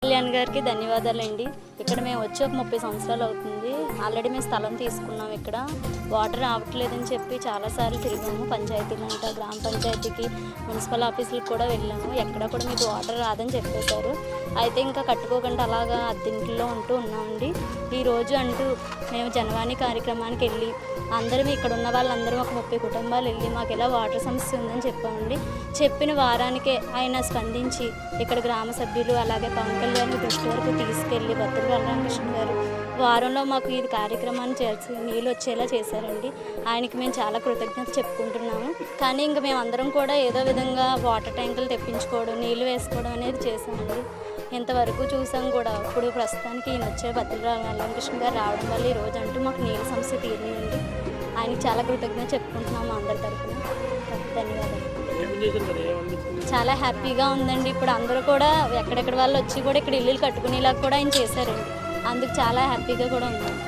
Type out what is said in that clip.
కళ్యాణ్ గారికి ధన్యవాదాలండి. ఇక్కడ మేము వచ్చి ఒక 30 సంవత్సరాలు అవుతుంది. ఆల్రెడీ మేము స్థలం తీసుకున్నాం. ఇక్కడ వాటర్ రావట్లేదని చెప్పి చాలాసార్లు తిరిగాము. పంచాయతీలు అంట, గ్రామ పంచాయతీకి, మున్సిపల్ ఆఫీసులకు కూడా వెళ్ళాము. ఎక్కడ కూడా మీకు వాటర్ రాదని చెప్పేశారు. అయితే ఇంకా కట్టుకోకుండా అలాగా అద్దెంట్లో ఉన్నామండి. ఈరోజు అంటూ మేము జనవాణి కార్యక్రమానికి వెళ్ళి అందరం ఇక్కడ ఉన్న వాళ్ళందరం ఒక 30 కుటుంబాలు వెళ్ళి మాకు ఇలా వాటర్ సమస్య ఉందని చెప్పామండి. చెప్పిన వారానికే ఆయన స్పందించి ఇక్కడ గ్రామ సభ్యులు అలాగే పవన్ కళ్యాణ్ దృష్టి వరకు తీసుకెళ్ళి బత్తుల బలరామకృష్ణ గారు వారంలో మాకు ఈ కార్యక్రమాన్ని చేసి నీళ్ళు వచ్చేలా చేశారండి. ఆయనకి మేము చాలా కృతజ్ఞత చెప్పుకుంటున్నాము. కానీ ఇంకా మేము అందరం కూడా ఏదో విధంగా వాటర్ ట్యాంకులు తెప్పించుకోవడం, నీళ్ళు వేసుకోవడం అనేది చేశామండి. ఇంతవరకు చూసాం కూడా. ఇప్పుడు ప్రస్తుతానికి ఈయన వచ్చే బత్తుల బలరామకృష్ణ గారు రావడం వల్ల ఈ రోజు అంటూ మాకు నీళ్ళ సమస్య తీరిందండి. ఆయనకి చాలా కృతజ్ఞత చెప్పుకుంటున్నాము అందరి తరఫున. ధన్యవాదాలు. చాలా హ్యాపీగా ఉందండి. ఇప్పుడు అందరూ కూడా ఎక్కడెక్కడ వాళ్ళు వచ్చి కూడా ఇక్కడ ఇల్లులు కట్టుకునేలాగా కూడా ఆయన చేశారండి. అందుకు చాలా హ్యాపీగా కూడా ఉందండి.